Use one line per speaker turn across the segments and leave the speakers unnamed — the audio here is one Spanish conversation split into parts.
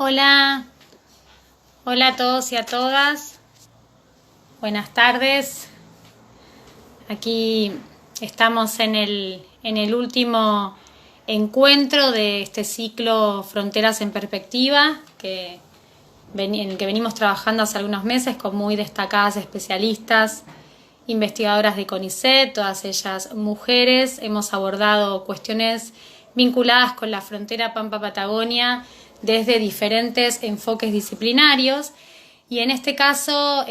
Hola, hola a todos y a todas. Buenas tardes. Aquí estamos en el último encuentro de este ciclo Fronteras en Perspectiva, en el que venimos trabajando hace algunos meses con muy destacadas especialistas, investigadoras de CONICET, todas ellas mujeres. Hemos abordado cuestiones vinculadas con la frontera Pampa-Patagonia desde diferentes enfoques disciplinarios, y en este caso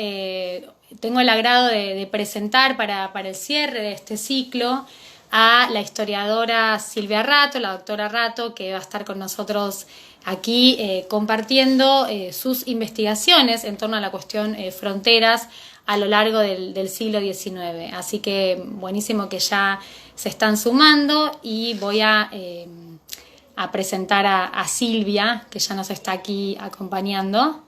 tengo el agrado de presentar para el cierre de este ciclo a la historiadora Silvia Rato, la doctora Rato, que va a estar con nosotros aquí compartiendo sus investigaciones en torno a la cuestión fronteras a lo largo del siglo XIX. Así que buenísimo que ya se están sumando, y voy a presentar a Silvia, que ya nos está aquí acompañando.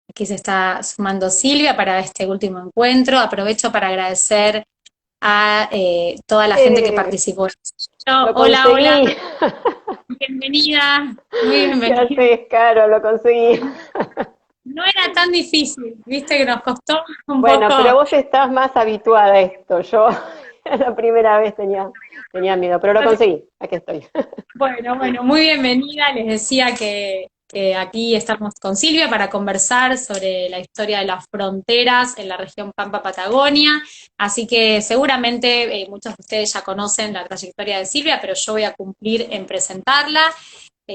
Aquí se está sumando Silvia para este último encuentro. Aprovecho para agradecer a toda la gente que
Eh,
participó.
lo
Hola, hola,
conseguí.
bienvenida, muy
¿Qué
bienvenida.
haces, Caro? Lo conseguí.
No era tan difícil, viste que nos costó un
Bueno, pero
poco.
vos estás más habituada a esto. Yo la primera vez tenía miedo, pero lo conseguí. Aquí estoy.
Bueno, muy bienvenida. Les decía que aquí estamos con Silvia para conversar sobre la historia de las fronteras en la región Pampa-Patagonia. Así que seguramente muchos de ustedes ya conocen la trayectoria de Silvia, pero yo voy a cumplir en presentarla.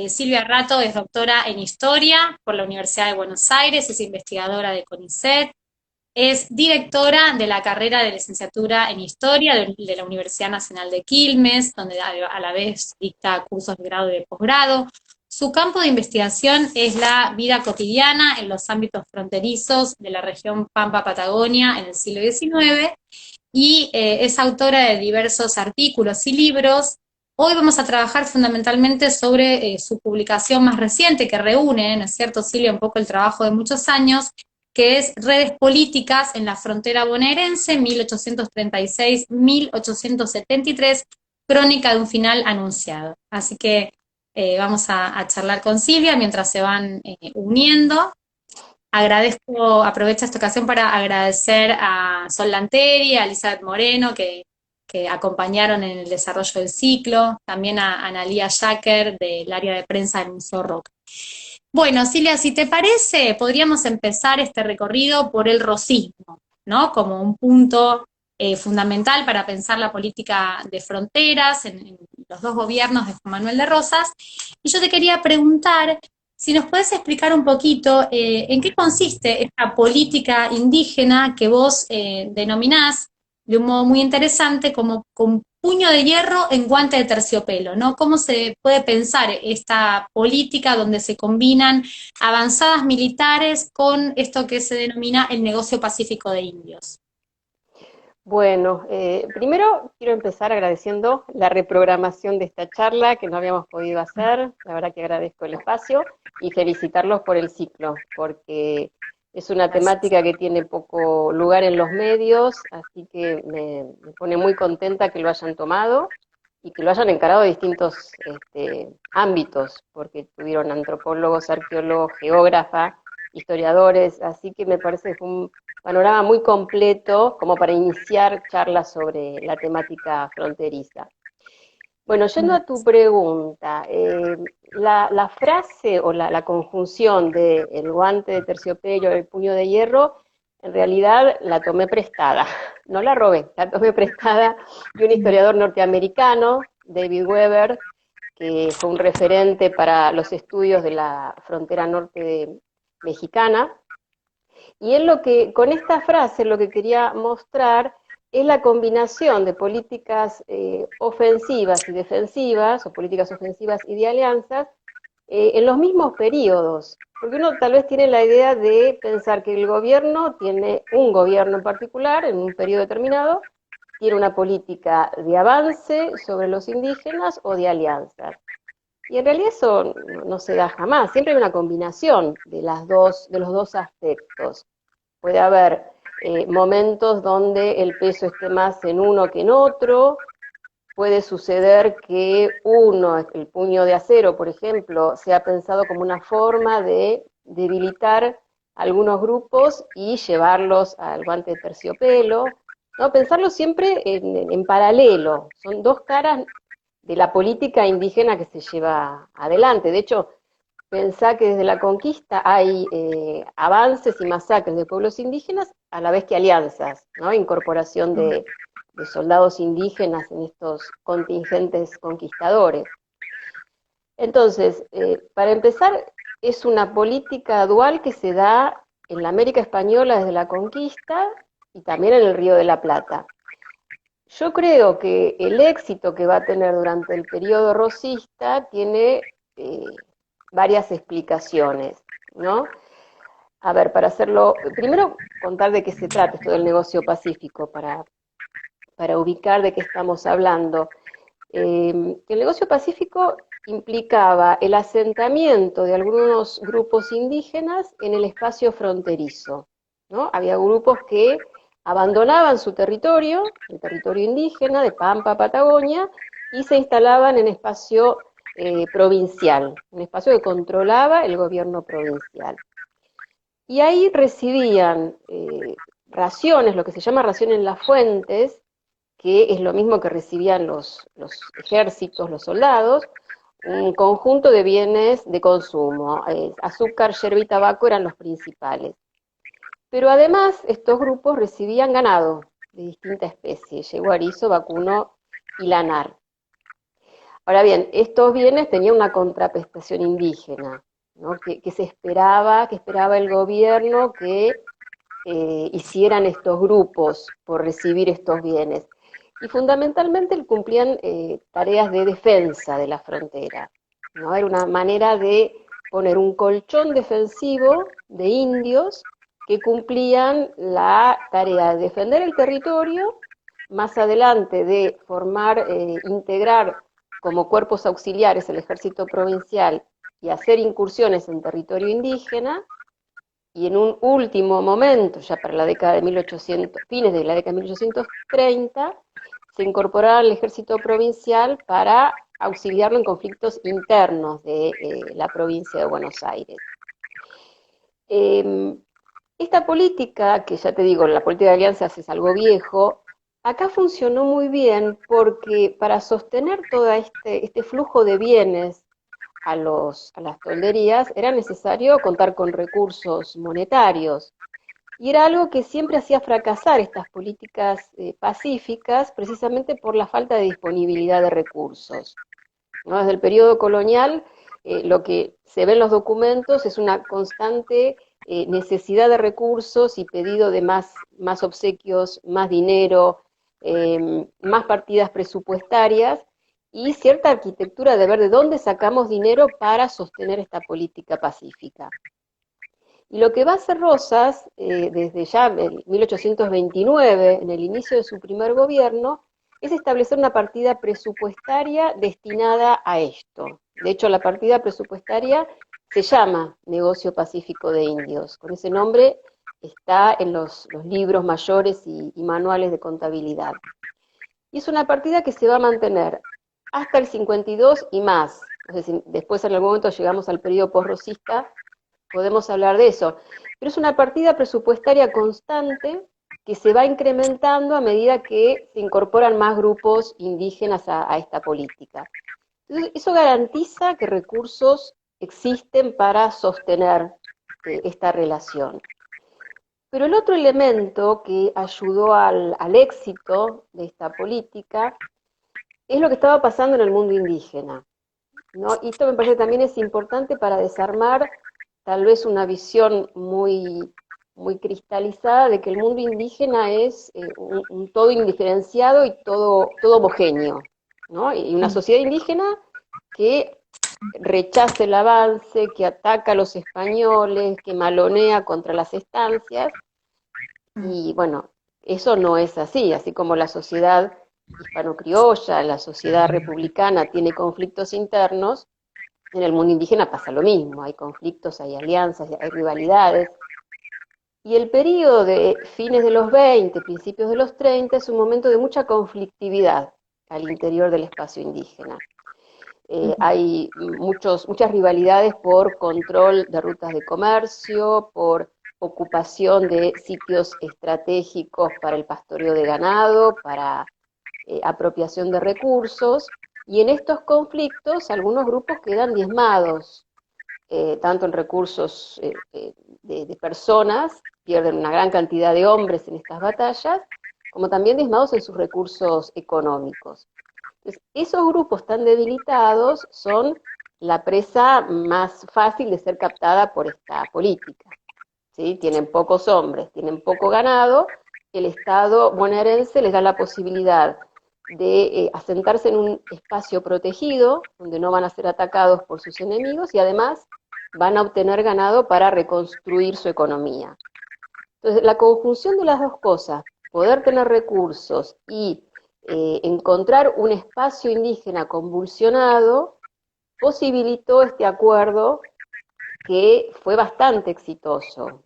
Silvia Rato es doctora en Historia por la Universidad de Buenos Aires, es investigadora de CONICET, es directora de la carrera de licenciatura en Historia de la Universidad Nacional de Quilmes, donde a la vez dicta cursos de grado y de posgrado. Su campo de investigación es la vida cotidiana en los ámbitos fronterizos de la región Pampa-Patagonia en el siglo XIX, y es autora de diversos artículos y libros. Hoy vamos a trabajar fundamentalmente sobre su publicación más reciente, que reúne, ¿no es cierto, Silvia?, un poco el trabajo de muchos años, que es Redes Políticas en la Frontera Bonaerense, 1836-1873, crónica de un final anunciado. Así que vamos a charlar con Silvia mientras se van uniendo. Aprovecho esta ocasión para agradecer a Sol Lanteri, a Elizabeth Moreno, que acompañaron en el desarrollo del ciclo, también a Analía Yacker del área de prensa del Museo Rock. Bueno, Silvia, si te parece, podríamos empezar este recorrido por el rosismo, ¿no? Como un punto fundamental para pensar la política de fronteras en los dos gobiernos de Juan Manuel de Rosas. Y yo te quería preguntar si nos puedes explicar un poquito en qué consiste esta política indígena que vos denominás de un modo muy interesante como con puño de hierro en guante de terciopelo, ¿no? ¿Cómo se puede pensar esta política donde se combinan avanzadas militares con esto que se denomina el negocio pacífico de indios?
Bueno, primero quiero empezar agradeciendo la reprogramación de esta charla que no habíamos podido hacer. La verdad que agradezco el espacio y felicitarlos por el ciclo, porque es una
Gracias.
temática que tiene poco lugar en los medios, así que me pone muy contenta que lo hayan tomado y que lo hayan encarado de distintos ámbitos, porque tuvieron antropólogos, arqueólogos, geógrafas, historiadores, así que me parece que fue un panorama muy completo como para iniciar charlas sobre la temática fronteriza. Bueno, yendo a tu pregunta, la frase o la conjunción de el guante de terciopelo, el puño de hierro, en realidad la tomé prestada, no la robé, la tomé prestada de un historiador norteamericano, David Weber, que fue un referente para los estudios de la frontera mexicana, y él con esta frase lo que quería mostrar es la combinación de políticas ofensivas y defensivas, o políticas ofensivas y de alianzas, en los mismos periodos. Porque uno tal vez tiene la idea de pensar que el gobierno tiene un gobierno en particular, en un periodo determinado, tiene una política de avance sobre los indígenas o de alianzas. Y en realidad eso no se da jamás, siempre hay una combinación de los dos aspectos. Puede haber momentos donde el peso esté más en uno que en otro, puede suceder que uno, el puño de acero, por ejemplo, sea pensado como una forma de debilitar algunos grupos y llevarlos al guante de terciopelo, ¿no? Pensarlo siempre en paralelo, son dos caras de la política indígena que se lleva adelante. De hecho, pensá que desde la conquista hay avances y masacres de pueblos indígenas a la vez que alianzas, ¿no? Incorporación de soldados indígenas en estos contingentes conquistadores. Entonces, para empezar, es una política dual que se da en la América Española desde la conquista y también en el Río de la Plata. Yo creo que el éxito que va a tener durante el periodo rosista tiene varias explicaciones, ¿no? A ver, para hacerlo, primero contar de qué se trata esto del negocio pacífico, para ubicar de qué estamos hablando. El negocio pacífico implicaba el asentamiento de algunos grupos indígenas en el espacio fronterizo, ¿no? Había grupos que abandonaban su territorio, el territorio indígena de Pampa, Patagonia, y se instalaban en espacio provincial, un espacio que controlaba el gobierno provincial. Y ahí recibían raciones, lo que se llama ración en las fuentes, que es lo mismo que recibían los ejércitos, los soldados, un conjunto de bienes de consumo. Azúcar, yerba y tabaco eran los principales. Pero además estos grupos recibían ganado de distinta especie, yegua, erizo, vacuno y lanar. Ahora bien, estos bienes tenían una contraprestación indígena, ¿no? que esperaba el gobierno que hicieran estos grupos por recibir estos bienes. Y fundamentalmente cumplían tareas de defensa de la frontera, ¿no? Era una manera de poner un colchón defensivo de indios que cumplían la tarea de defender el territorio, más adelante de formar, integrar como cuerpos auxiliares el ejército provincial y hacer incursiones en territorio indígena, y en un último momento, ya para la década de 1800, fines de la década de 1830, se incorporaba al ejército provincial para auxiliarlo en conflictos internos de la provincia de Buenos Aires. Esta política, que ya te digo, la política de alianzas es algo viejo, acá funcionó muy bien porque para sostener todo este flujo de bienes a las tolderías era necesario contar con recursos monetarios. Y era algo que siempre hacía fracasar estas políticas pacíficas precisamente por la falta de disponibilidad de recursos, ¿no? Desde el periodo colonial, lo que se ve en los documentos es una constante necesidad de recursos y pedido de más obsequios, más dinero, más partidas presupuestarias, y cierta arquitectura de ver de dónde sacamos dinero para sostener esta política pacífica. Y lo que va a hacer Rosas, desde ya en 1829, en el inicio de su primer gobierno, es establecer una partida presupuestaria destinada a esto. De hecho, la partida presupuestaria se llama Negocio Pacífico de Indios. Con ese nombre está en los libros mayores y manuales de contabilidad. Y es una partida que se va a mantener hasta el 52 y más. Es decir, después en algún momento llegamos al periodo posrosista, podemos hablar de eso. Pero es una partida presupuestaria constante que se va incrementando a medida que se incorporan más grupos indígenas a esta política. Entonces, eso garantiza que recursos existen para sostener esta relación. Pero el otro elemento que ayudó al éxito de esta política es lo que estaba pasando en el mundo indígena, ¿no? Y esto me parece que también es importante para desarmar tal vez una visión muy cristalizada de que el mundo indígena es un todo indiferenciado y todo homogéneo, ¿no? Y una sociedad indígena que rechaza el avance, que ataca a los españoles, que malonea contra las estancias, y bueno, eso no es así como la sociedad hispano-criolla, la sociedad republicana tiene conflictos internos, en el mundo indígena pasa lo mismo, hay conflictos, hay alianzas, hay rivalidades. Y el periodo de fines de los 20, principios de los 30, es un momento de mucha conflictividad al interior del espacio indígena. Hay muchas rivalidades por control de rutas de comercio, por ocupación de sitios estratégicos para el pastoreo de ganado, para apropiación de recursos, y en estos conflictos algunos grupos quedan diezmados, tanto en recursos de personas, pierden una gran cantidad de hombres en estas batallas, como también diezmados en sus recursos económicos. Entonces, esos grupos tan debilitados son la presa más fácil de ser captada por esta política. ¿Sí? Tienen pocos hombres, tienen poco ganado, el Estado bonaerense les da la posibilidad de asentarse en un espacio protegido, donde no van a ser atacados por sus enemigos, y además van a obtener ganado para reconstruir su economía. Entonces, la conjunción de las dos cosas, poder tener recursos y encontrar un espacio indígena convulsionado, posibilitó este acuerdo que fue bastante exitoso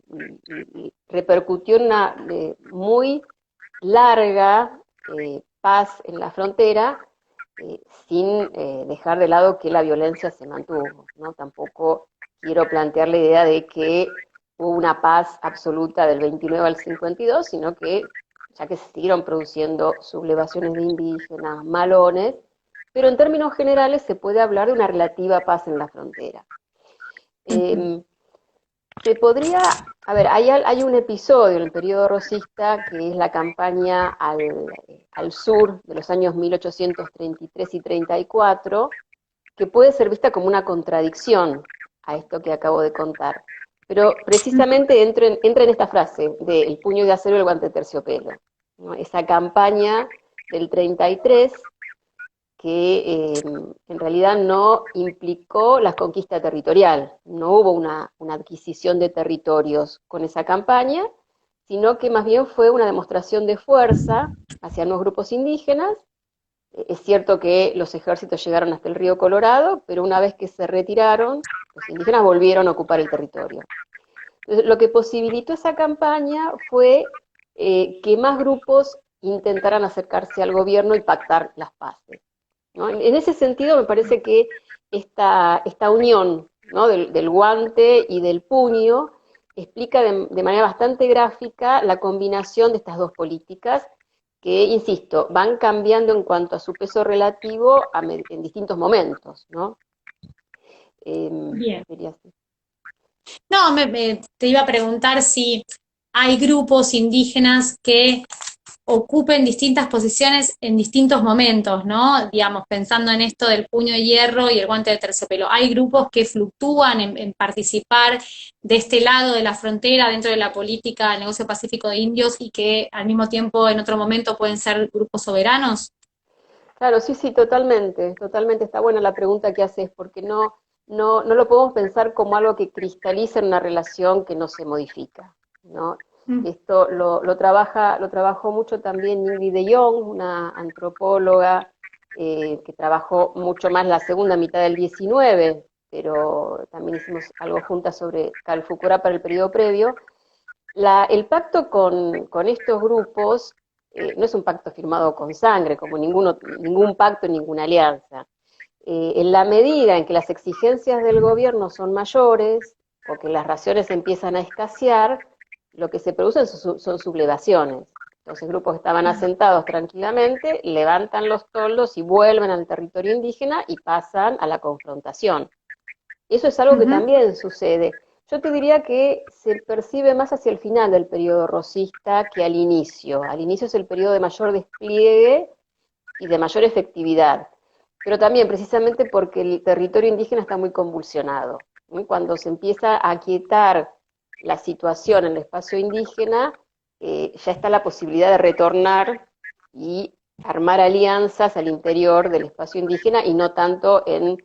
y repercutió en una muy larga paz en la frontera, sin dejar de lado que la violencia se mantuvo, ¿no? Tampoco quiero plantear la idea de que hubo una paz absoluta del 29 al 52, sino que ya que se siguieron produciendo sublevaciones de indígenas, malones, pero en términos generales se puede hablar de una relativa paz en la frontera. Se podría, a ver, hay un episodio en el periodo rosista que es la campaña al sur de los años 1833 y 34, que puede ser vista como una contradicción a esto que acabo de contar. Pero precisamente entra en esta frase de el puño de acero y el guante de terciopelo, ¿no? Esa campaña del 33 que en realidad no implicó la conquista territorial, no hubo una adquisición de territorios con esa campaña, sino que más bien fue una demostración de fuerza hacia los grupos indígenas. Es cierto que los ejércitos llegaron hasta el río Colorado, pero una vez que se retiraron, los indígenas volvieron a ocupar el territorio. Entonces, lo que posibilitó esa campaña fue que más grupos intentaran acercarse al gobierno y pactar las paces, ¿no? En ese sentido me parece que esta unión, ¿no? del guante y del puño explica de manera bastante gráfica la combinación de estas dos políticas que, insisto, van cambiando en cuanto a su peso relativo en distintos momentos, ¿no?
Bien. No, te iba a preguntar si hay grupos indígenas que ocupen distintas posiciones en distintos momentos, ¿no? Digamos, pensando en esto del puño de hierro y el guante de terciopelo. Hay grupos que fluctúan en participar de este lado de la frontera dentro de la política del negocio pacífico de indios y que al mismo tiempo en otro momento pueden ser grupos soberanos.
Claro, sí, totalmente, totalmente. Está buena la pregunta que haces, porque no lo podemos pensar como algo que cristaliza en una relación que no se modifica, ¿no? Esto lo trabajó mucho también Ingrid de Jong, una antropóloga que trabajó mucho más la segunda mitad del 19, pero también hicimos algo juntas sobre Calfucurá para el periodo previo. El pacto con estos grupos no es un pacto firmado con sangre, como ningún pacto, ninguna alianza. En la medida en que las exigencias del gobierno son mayores o que las raciones empiezan a escasear, lo que se producen son sublevaciones. Entonces grupos que estaban asentados tranquilamente levantan los toldos y vuelven al territorio indígena y pasan a la confrontación. Eso es algo que también sucede. Yo te diría que se percibe más hacia el final del periodo rosista que al inicio. Al inicio es el periodo de mayor despliegue y de mayor efectividad, pero también precisamente porque el territorio indígena está muy convulsionado, ¿no? Cuando se empieza a aquietar la situación en el espacio indígena, ya está la posibilidad de retornar y armar alianzas al interior del espacio indígena y no tanto en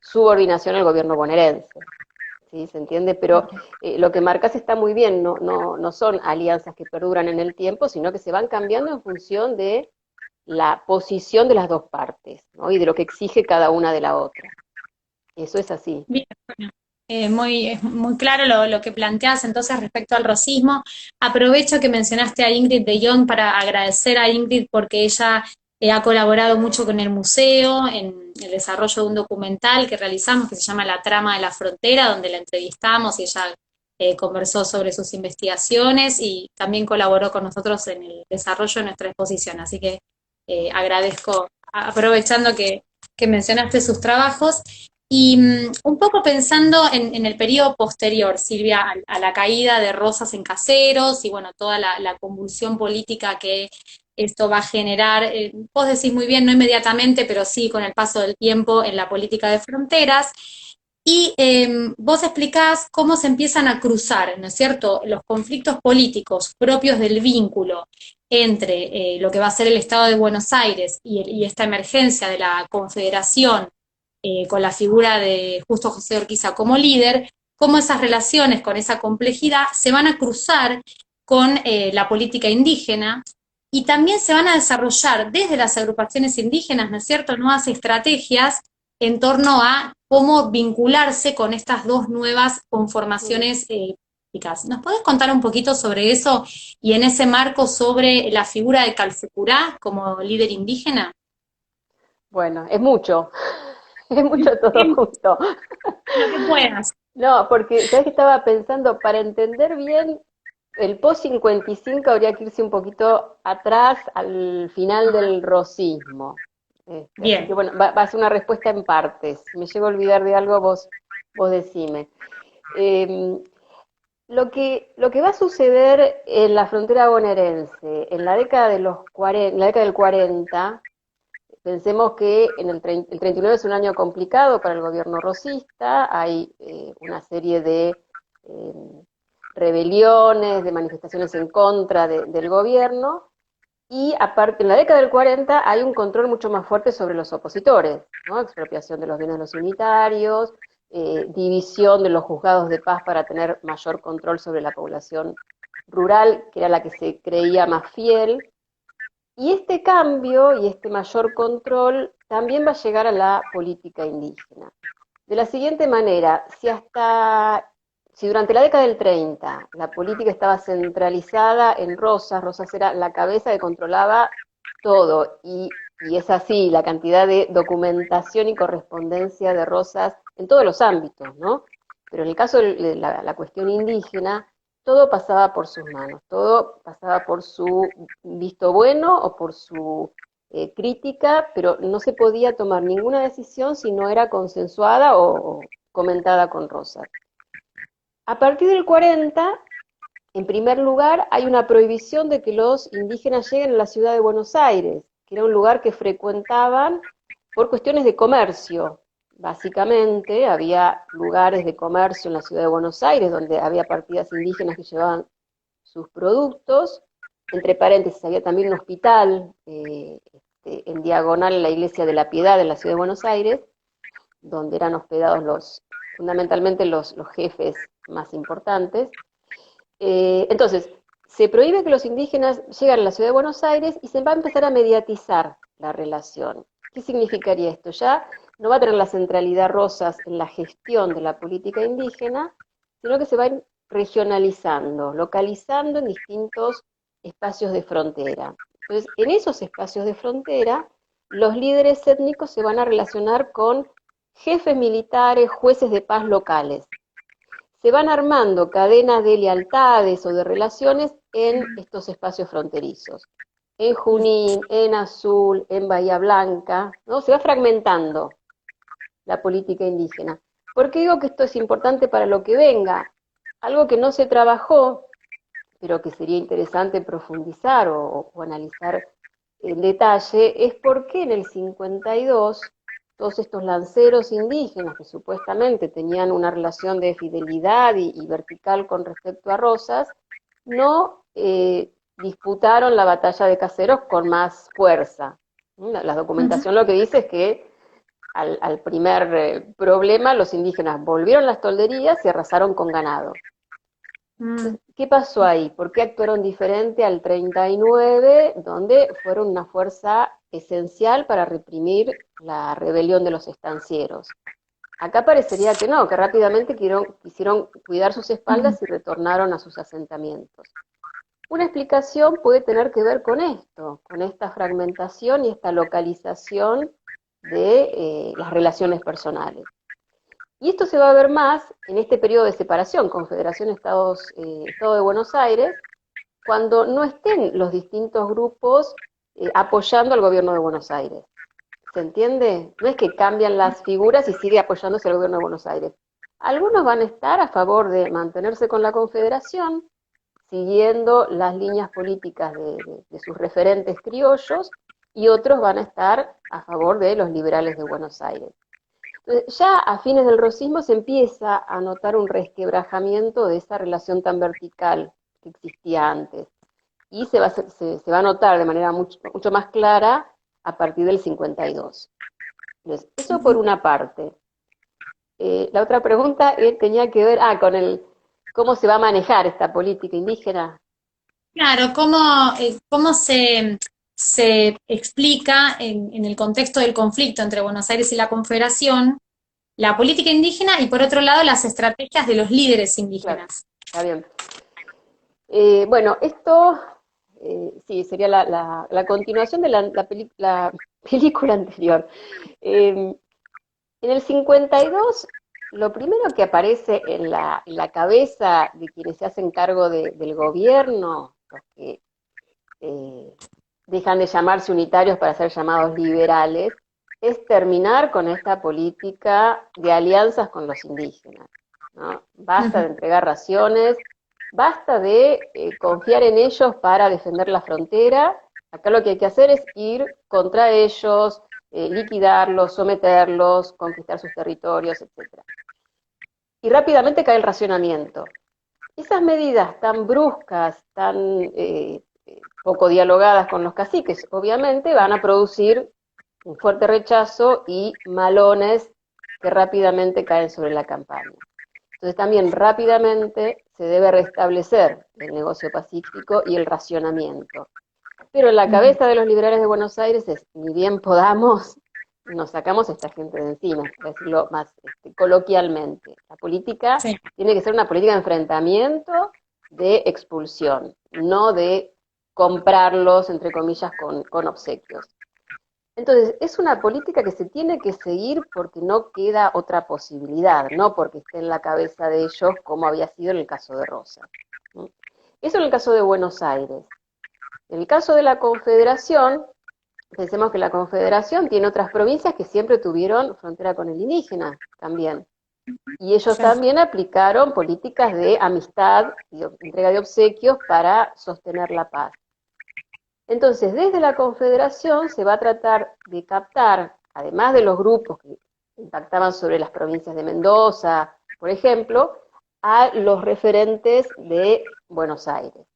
subordinación al gobierno bonaerense. ¿Sí? ¿Se entiende? Pero lo que marcas está muy bien, no son alianzas que perduran en el tiempo, sino que se van cambiando en función de la posición de las dos partes, ¿no? Y de lo que exige cada una de la otra. Eso es así.
Bien, bueno. Es muy claro lo que planteas entonces respecto al rosismo. Aprovecho que mencionaste a Ingrid de Jong para agradecer a Ingrid porque ella Ha colaborado mucho con el museo en el desarrollo de un documental que realizamos que se llama La trama de la frontera, donde la entrevistamos y ella conversó sobre sus investigaciones y también colaboró con nosotros en el desarrollo de nuestra exposición. Así que agradezco, aprovechando que mencionaste sus trabajos. Y un poco pensando en el periodo posterior, Silvia, a la caída de Rosas en Caseros y bueno, toda la convulsión política que esto va a generar, vos decís muy bien, no inmediatamente, pero sí con el paso del tiempo en la política de fronteras. Y vos explicás cómo se empiezan a cruzar, ¿no es cierto?, los conflictos políticos propios del vínculo entre lo que va a ser el Estado de Buenos Aires y esta emergencia de la Confederación con la figura de Justo José Urquiza como líder, cómo esas relaciones con esa complejidad se van a cruzar con la política indígena y también se van a desarrollar desde las agrupaciones indígenas, ¿no es cierto?, nuevas estrategias en torno a cómo vincularse con estas dos nuevas conformaciones políticas. ¿Nos podés contar un poquito sobre eso y en ese marco sobre la figura de Calfucurá como líder indígena?
Bueno, es mucho, es mucho todo junto.
Lo que puedas.
No, porque sabes que estaba pensando, para entender bien el post 55 habría que irse un poquito atrás al final del rosismo. Así que
Bien.
bueno, va a ser una respuesta en partes. Si me llego a olvidar de algo, vos decime. Eh, lo que va a suceder en la frontera bonaerense en la década de los 40, en la década del 40, pensemos que el 39 es un año complicado para el gobierno rosista, hay una serie de eh, rebeliones, de manifestaciones en contra del gobierno, y aparte, en la década del 40 hay un control mucho más fuerte sobre los opositores, ¿no? Expropiación de los bienes de los unitarios, división de los juzgados de paz para tener mayor control sobre la población rural, que era la que se creía más fiel. Y este cambio y este mayor control también va a llegar a la política indígena. De la siguiente manera, si durante la década del 30 la política estaba centralizada en Rosas, Rosas era la cabeza que controlaba todo, y es así, la cantidad de documentación y correspondencia de Rosas en todos los ámbitos, ¿no? Pero en el caso de la cuestión indígena, todo pasaba por sus manos, todo pasaba por su visto bueno o por su crítica, pero no se podía tomar ninguna decisión si no era consensuada o comentada con Rosas. A partir del 40, en primer lugar, hay una prohibición de que los indígenas lleguen a la ciudad de Buenos Aires, que era un lugar que frecuentaban por cuestiones de comercio. Básicamente, había lugares de comercio en la ciudad de Buenos Aires donde había partidas indígenas que llevaban sus productos. Entre paréntesis, había también un hospital en diagonal a la iglesia de la Piedad en la ciudad de Buenos Aires, donde eran hospedados fundamentalmente los jefes más importantes. Entonces, se prohíbe que los indígenas lleguen a la ciudad de Buenos Aires y se va a empezar a mediatizar la relación. ¿Qué significaría esto? Ya no va a tener la centralidad Rosas en la gestión de la política indígena, sino que se va a ir regionalizando, localizando en distintos espacios de frontera. Entonces, en esos espacios de frontera, los líderes étnicos se van a relacionar con jefes militares, jueces de paz locales. Se van armando cadenas de lealtades o de relaciones en estos espacios fronterizos. En Junín, en Azul, en Bahía Blanca, ¿no? Se va fragmentando la política indígena. ¿Por qué digo que esto es importante para lo que venga? Algo que no se trabajó, pero que sería interesante profundizar o analizar en detalle, es por qué en el 52 todos estos lanceros indígenas que supuestamente tenían una relación de fidelidad y vertical con respecto a Rosas, no disputaron la batalla de Caseros con más fuerza. La documentación lo que dice es que al primer problema los indígenas volvieron las tolderías y arrasaron con ganado. Entonces, ¿qué pasó ahí? ¿Por qué actuaron diferente al 39, donde fueron una fuerza esencial para reprimir la rebelión de los estancieros? Acá parecería que no, que rápidamente quisieron cuidar sus espaldas y retornaron a sus asentamientos. Una explicación puede tener que ver con esto, con esta fragmentación y esta localización de las relaciones personales. Y esto se va a ver más en este periodo de separación, Confederación Estado de Buenos Aires, cuando no estén los distintos grupos apoyando al gobierno de Buenos Aires. ¿Se entiende? No es que cambian las figuras y sigue apoyándose el gobierno de Buenos Aires. Algunos van a estar a favor de mantenerse con la Confederación, siguiendo las líneas políticas de sus referentes criollos, y otros van a estar a favor de los liberales de Buenos Aires. Entonces, ya a fines del rosismo se empieza a notar un resquebrajamiento de esa relación tan vertical que existía antes, y se va a notar de manera mucho más clara a partir del 52. Entonces, eso por una parte. La otra pregunta tenía que ver con cómo se va a manejar esta política indígena.
Claro, cómo se explica en el contexto del conflicto entre Buenos Aires y la Confederación la política indígena y por otro lado las estrategias de los líderes
Claro,
indígenas.
está bien. Bueno, esto sí, sería la continuación de la película anterior. En el 52, lo primero que aparece en la cabeza de quienes se hacen cargo del gobierno, los que eh, dejan de llamarse unitarios para ser llamados liberales, es terminar con esta política de alianzas con los indígenas, ¿no? Basta de entregar raciones, basta de confiar en ellos para defender la frontera. Acá lo que hay que hacer es ir contra ellos, liquidarlos, someterlos, conquistar sus territorios, etc. Y rápidamente cae el racionamiento. Esas medidas tan bruscas, tan poco dialogadas con los caciques, obviamente van a producir un fuerte rechazo y malones que rápidamente caen sobre la campaña. Entonces también rápidamente se debe restablecer el negocio pacífico y el racionamiento. Pero en la cabeza de los liberales de Buenos Aires es, ni bien podamos, nos sacamos a esta gente de encima, para decirlo más coloquialmente. La política
Sí.
tiene que ser una política de enfrentamiento, de expulsión, no de comprarlos, entre comillas, con obsequios. Entonces, es una política que se tiene que seguir porque no queda otra posibilidad, no porque esté en la cabeza de ellos como había sido en el caso de Rosa. Eso en el caso de Buenos Aires. En el caso de la Confederación, pensemos que la Confederación tiene otras provincias que siempre tuvieron frontera con el indígena también. Y ellos también aplicaron políticas de amistad y entrega de obsequios para sostener la paz. Entonces, desde la Confederación se va a tratar de captar, además de los grupos que impactaban sobre las provincias de Mendoza, por ejemplo, a los referentes de Buenos Aires.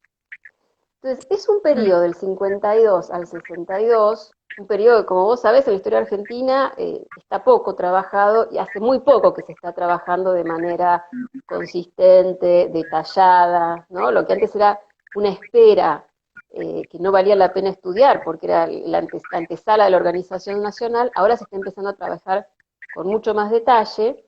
Entonces, es un periodo del 52 al 62, un periodo que, como vos sabés, en la historia argentina está poco trabajado y hace muy poco que se está trabajando de manera consistente, detallada, ¿no? Lo que antes era una espera que no valía la pena estudiar porque era la antesala de la organización nacional, ahora se está empezando a trabajar con mucho más detalle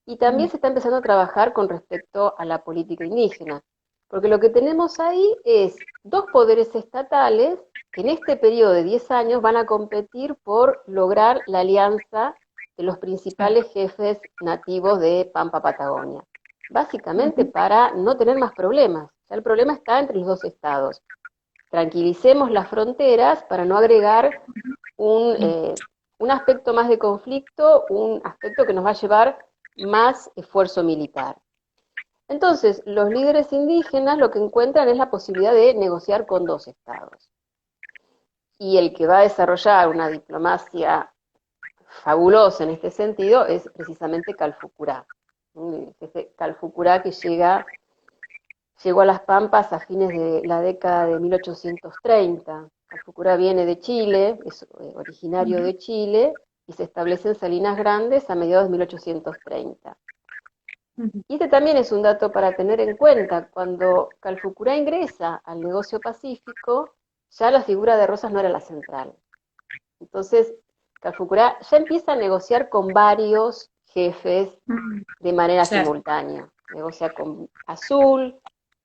y también se está empezando a trabajar con respecto a la política indígena. Porque lo que tenemos ahí es dos poderes estatales que en este periodo de 10 años van a competir por lograr la alianza de los principales jefes nativos de Pampa Patagonia. Básicamente para no tener más problemas. Ya el problema está entre los dos estados. Tranquilicemos las fronteras para no agregar un aspecto más de conflicto, un aspecto que nos va a llevar más esfuerzo militar. Entonces, los líderes indígenas lo que encuentran es la posibilidad de negociar con dos estados. Y el que va a desarrollar una diplomacia fabulosa en este sentido es precisamente Calfucurá. Calfucurá que llegó a las Pampas a fines de la década de 1830. Calfucurá viene de Chile, es originario de Chile, y se establece en Salinas Grandes a mediados de 1830. Y este también es un dato para tener en cuenta. Cuando Calfucurá ingresa al negocio pacífico, ya la figura de Rosas no era la central. Entonces, Calfucurá ya empieza a negociar con varios jefes de manera simultánea. Negocia con Azul,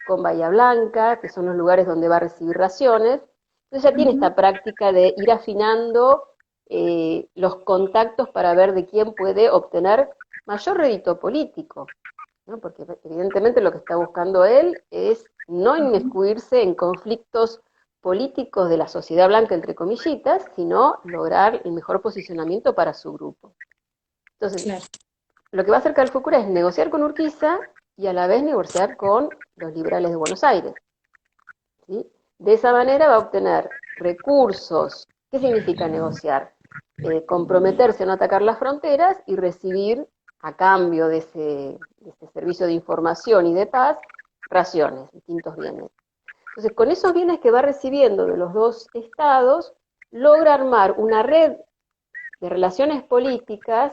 con Bahía Blanca, que son los lugares donde va a recibir raciones. Entonces ya tiene esta práctica de ir afinando los contactos para ver de quién puede obtener mayor rédito político, ¿no? Porque evidentemente lo que está buscando él es no inmiscuirse en conflictos políticos de la sociedad blanca, entre comillitas, sino lograr el mejor posicionamiento para su grupo. Entonces,
Claro.
lo que va a hacer Calfucura es negociar con Urquiza y a la vez negociar con los liberales de Buenos Aires, ¿sí? De esa manera va a obtener recursos. ¿Qué significa negociar? Comprometerse a no atacar las fronteras y recibir, a cambio de ese servicio de información y de paz, raciones, distintos bienes. Entonces, con esos bienes que va recibiendo de los dos estados, logra armar una red de relaciones políticas,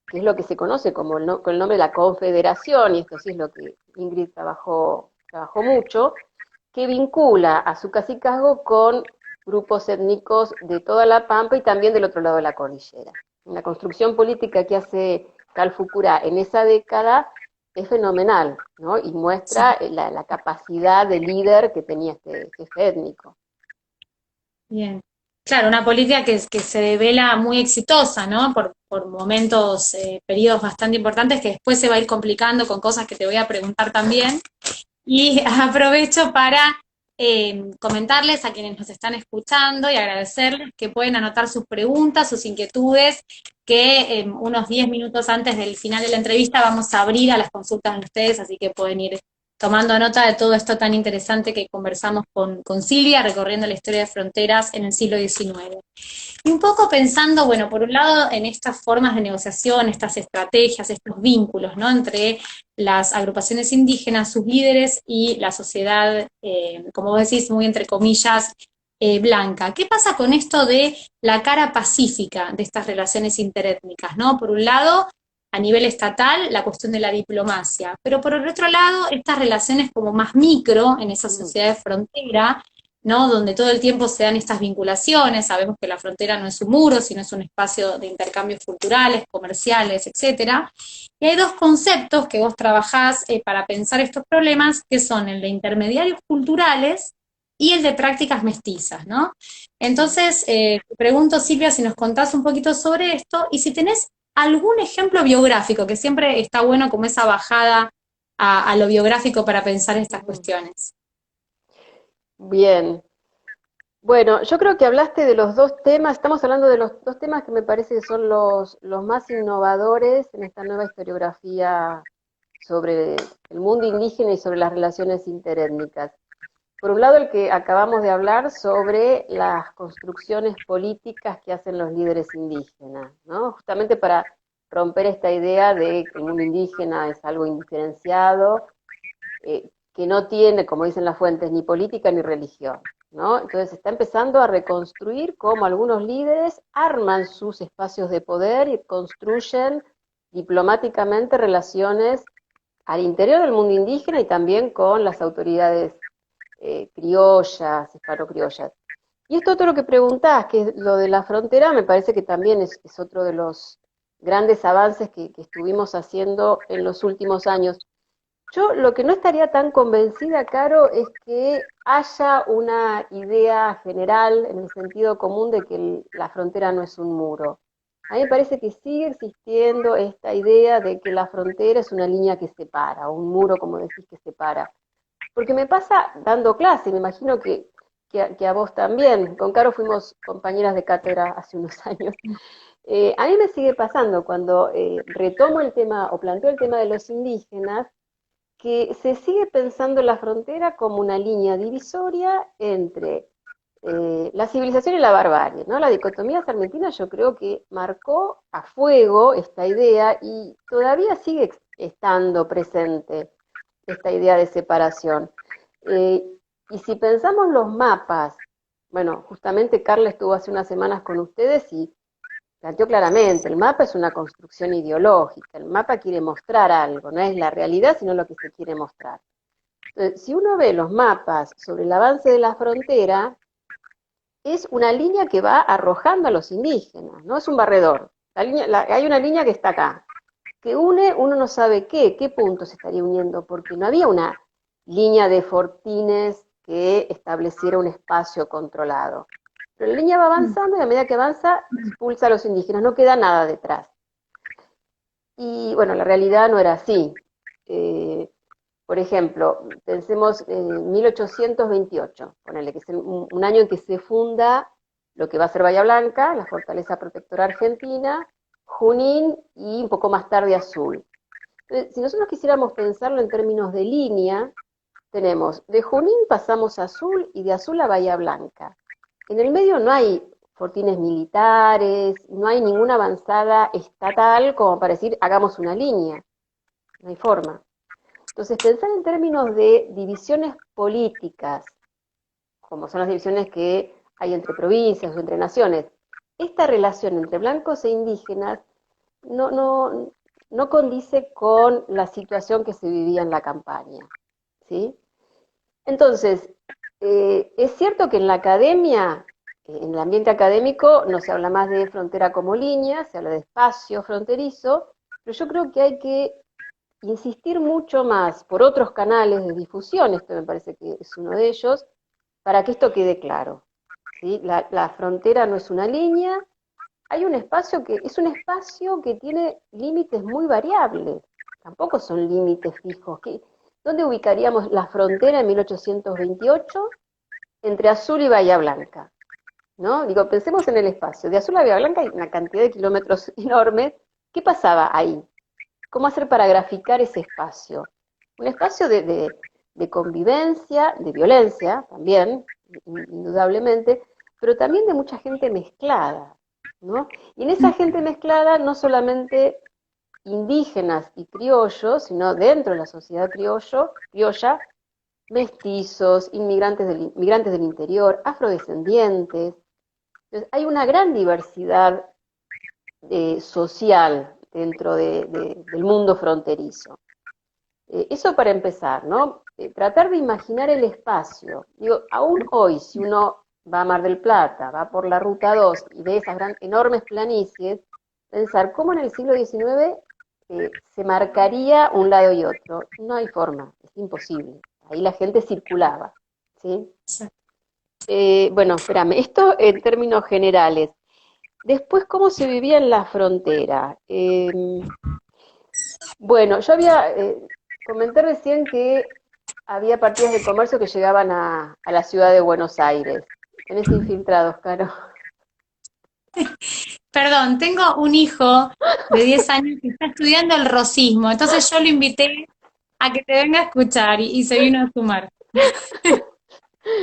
que es lo que se conoce como con el nombre de la Confederación, y esto sí es lo que Ingrid trabajó mucho, que vincula a su cacicazgo con grupos étnicos de toda la Pampa y también del otro lado de la cordillera. La construcción política que hace Calfucurá en esa década es fenomenal, ¿no? Y muestra la capacidad de líder que tenía este jefe étnico.
Bien. Claro, una política que se devela muy exitosa, ¿no? Por momentos, periodos bastante importantes que después se va a ir complicando con cosas que te voy a preguntar también. Y aprovecho para comentarles a quienes nos están escuchando y agradecerles que pueden anotar sus preguntas, sus inquietudes, que unos 10 minutos antes del final de la entrevista vamos a abrir a las consultas de ustedes, así que pueden ir tomando nota de todo esto tan interesante que conversamos con Silvia, recorriendo la historia de fronteras en el siglo XIX. Y un poco pensando, bueno, por un lado en estas formas de negociación, estas estrategias, estos vínculos, ¿no? Entre las agrupaciones indígenas, sus líderes y la sociedad, como vos decís, muy entre comillas, blanca. ¿Qué pasa con esto de la cara pacífica de estas relaciones interétnicas, ¿no? Por un lado, a nivel estatal, la cuestión de la diplomacia, pero por el otro lado, estas relaciones como más micro en esa sociedad de frontera, ¿no? Donde todo el tiempo se dan estas vinculaciones, sabemos que la frontera no es un muro, sino es un espacio de intercambios culturales, comerciales, etcétera. Y hay dos conceptos que vos trabajás para pensar estos problemas, que son el de intermediarios culturales y el de prácticas mestizas, ¿no? Entonces, te pregunto, Silvia, si nos contás un poquito sobre esto, y si tenés algún ejemplo biográfico, que siempre está bueno como esa bajada a lo biográfico para pensar estas cuestiones.
Bien. Bueno, yo creo que hablaste de los dos temas, estamos hablando de los dos temas que me parece que son los más innovadores en esta nueva historiografía sobre el mundo indígena y sobre las relaciones interétnicas. Por un lado, el que acabamos de hablar sobre las construcciones políticas que hacen los líderes indígenas, ¿no? Justamente para romper esta idea de que el mundo indígena es algo indiferenciado, que no tiene, como dicen las fuentes, ni política ni religión, ¿no? Entonces está empezando a reconstruir cómo algunos líderes arman sus espacios de poder y construyen diplomáticamente relaciones al interior del mundo indígena y también con las autoridades criollas, hispano-criollas. Y esto otro que preguntás, que es lo de la frontera, me parece que también es otro de los grandes avances que estuvimos haciendo en los últimos años. Yo lo que no estaría tan convencida, Caro, es que haya una idea general en el sentido común de que la frontera no es un muro. A mí me parece que sigue existiendo esta idea de que la frontera es una línea que separa, o un muro, como decís, que separa. Porque me pasa dando clase, me imagino que a vos también. Con Caro fuimos compañeras de cátedra hace unos años. A mí me sigue pasando cuando retomo el tema o planteo el tema de los indígenas, que se sigue pensando la frontera como una línea divisoria entre la civilización y la barbarie, ¿no? La dicotomía sarmentina yo creo que marcó a fuego esta idea y todavía sigue estando presente esta idea de separación. Eh, y si pensamos los mapas, bueno, justamente Carla estuvo hace unas semanas con ustedes y planteó claramente, el mapa es una construcción ideológica, el mapa quiere mostrar algo, no es la realidad, sino lo que se quiere mostrar. Entonces, si uno ve los mapas sobre el avance de la frontera, es una línea que va arrojando a los indígenas, no es un barredor. Hay una línea que está acá, que une, uno no sabe qué puntos se estaría uniendo, porque no había una línea de fortines que estableciera un espacio controlado. Pero la línea va avanzando y a medida que avanza expulsa a los indígenas, no queda nada detrás. Y bueno, la realidad no era así. Eh, por ejemplo, pensemos en 1828, ponele que es un año en que se funda lo que va a ser Bahía Blanca, la Fortaleza Protectora Argentina, Junín y un poco más tarde Azul. Entonces, si nosotros quisiéramos pensarlo en términos de línea, tenemos de Junín pasamos a Azul y de Azul a Bahía Blanca. En el medio no hay fortines militares, no hay ninguna avanzada estatal como para decir hagamos una línea, no hay forma. Entonces, pensar en términos de divisiones políticas, como son las divisiones que hay entre provincias o entre naciones, esta relación entre blancos e indígenas no, no, no condice con la situación que se vivía en la campaña, ¿sí? Entonces, es cierto que en la academia, en el ambiente académico, no se habla más de frontera como línea, se habla de espacio fronterizo, pero yo creo que hay que insistir mucho más por otros canales de difusión, esto me parece que es uno de ellos, para que esto quede claro, ¿sí? La frontera no es una línea, hay un espacio que es un espacio que tiene límites muy variables, tampoco son límites fijos. ¿Dónde ubicaríamos la frontera en 1828 entre Azul y Bahía Blanca? ¿No? Digo, pensemos en el espacio. De Azul a Bahía Blanca hay una cantidad de kilómetros enormes. ¿Qué pasaba ahí? ¿Cómo hacer para graficar ese espacio? Un espacio de convivencia, de violencia también, indudablemente, pero también de mucha gente mezclada, ¿no? Y en esa gente mezclada no solamente indígenas y criollos, sino dentro de la sociedad criolla, mestizos, migrantes del interior, afrodescendientes. Entonces, hay una gran diversidad social dentro del mundo fronterizo. Eso para empezar, ¿no? Tratar de imaginar el espacio. Digo, aún hoy, si uno va a Mar del Plata, va por la Ruta 2 y ve esas enormes planicies, pensar cómo en el siglo XIX se marcaría un lado y otro. No hay forma, es imposible. Ahí la gente circulaba, ¿sí? Bueno, espérame, esto en términos generales. Después, ¿cómo se vivía en la frontera? Bueno, yo comenté recién que había partidas de comercio que llegaban a la ciudad de Buenos Aires. Tenés infiltrados, Caro.
Perdón, tengo un hijo de 10 años que está estudiando el rosismo, entonces yo lo invité a que te venga a escuchar y se vino a sumar.
Ya,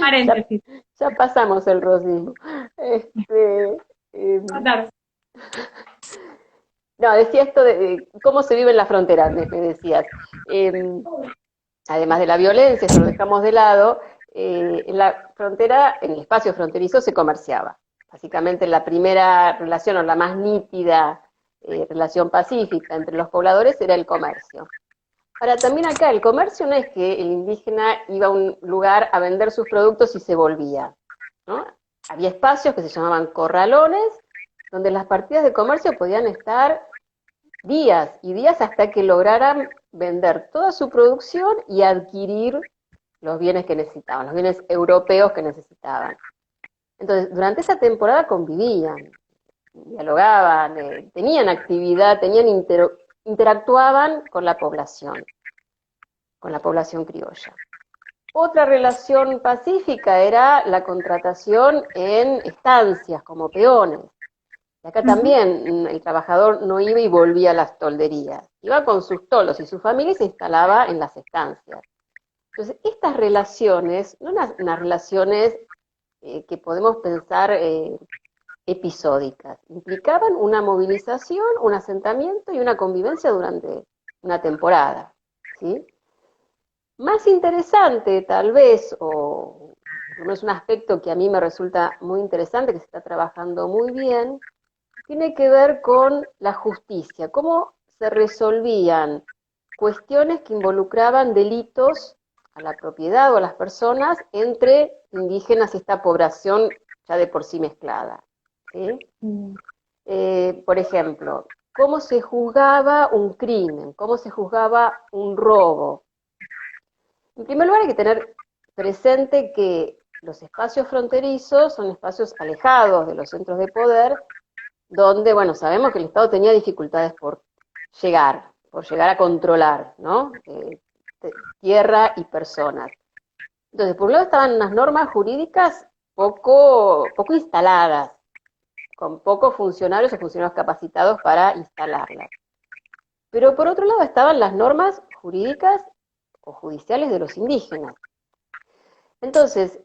Paréntesis.
ya pasamos el rosismo.
Contar.
No, decía esto de cómo se vive en la frontera, me decías. Eh, Además de la violencia, eso lo dejamos de lado, en la frontera, en el espacio fronterizo se comerciaba. Básicamente la primera relación o la más nítida relación pacífica entre los pobladores era el comercio. Ahora, también acá el comercio no es que el indígena iba a un lugar a vender sus productos y se volvía, ¿no? Había espacios que se llamaban corralones, donde las partidas de comercio podían estar días y días hasta que lograran vender toda su producción y adquirir los bienes que necesitaban, los bienes europeos que necesitaban. Entonces, durante esa temporada convivían, dialogaban, tenían actividad, interactuaban con la población criolla. Otra relación pacífica era la contratación en estancias como peones. Y acá también el trabajador no iba y volvía a las tolderías, iba con sus tolos y su familia y se instalaba en las estancias. Entonces, estas relaciones, no unas relaciones que podemos pensar episódicas, implicaban una movilización, un asentamiento y una convivencia durante una temporada, ¿sí? Más interesante, tal vez, o no es un aspecto que a mí me resulta muy interesante, que se está trabajando muy bien, tiene que ver con la justicia, cómo se resolvían cuestiones que involucraban delitos a la propiedad o a las personas entre indígenas y esta población ya de por sí mezclada, ¿sí? Por ejemplo, cómo se juzgaba un crimen, cómo se juzgaba un robo. En primer lugar hay que tener presente que los espacios fronterizos son espacios alejados de los centros de poder, donde, bueno, sabemos que el Estado tenía dificultades por llegar a controlar, ¿no? Tierra y personas. Entonces, por un lado estaban unas normas jurídicas poco instaladas, con pocos funcionarios o funcionarios capacitados para instalarlas. Pero por otro lado estaban las normas jurídicas o judiciales de los indígenas. Entonces,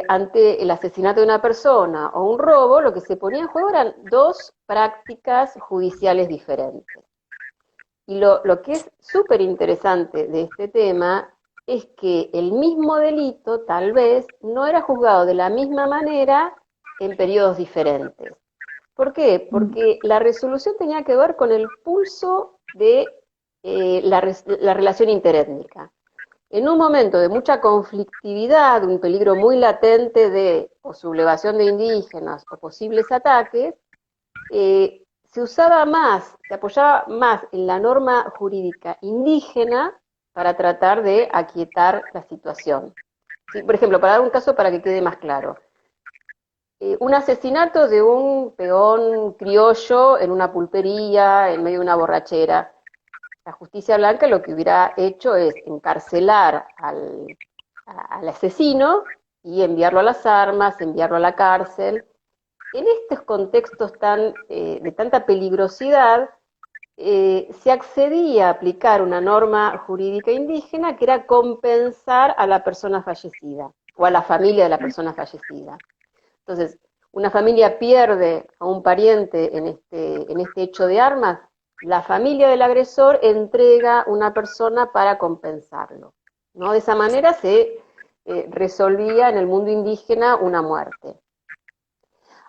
ante el asesinato de una persona o un robo, lo que se ponía en juego eran dos prácticas judiciales diferentes. Y lo que es súper interesante de este tema es que el mismo delito tal vez no era juzgado de la misma manera en periodos diferentes. ¿Por qué? Porque la resolución tenía que ver con el pulso de la relación interétnica. En un momento de mucha conflictividad, un peligro muy latente de o sublevación de indígenas o posibles ataques, se usaba más, se apoyaba más en la norma jurídica indígena para tratar de aquietar la situación. ¿Sí? Por ejemplo, para dar un caso para que quede más claro, un asesinato de un peón criollo en una pulpería, en medio de una borrachera. La justicia blanca lo que hubiera hecho es encarcelar al asesino y enviarlo a las armas, enviarlo a la cárcel. En estos contextos de tanta peligrosidad, se accedía a aplicar una norma jurídica indígena que era compensar a la persona fallecida o a la familia de la persona fallecida. Entonces, una familia pierde a un pariente en este hecho de armas, la familia del agresor entrega una persona para compensarlo, ¿no? De esa manera se resolvía en el mundo indígena una muerte.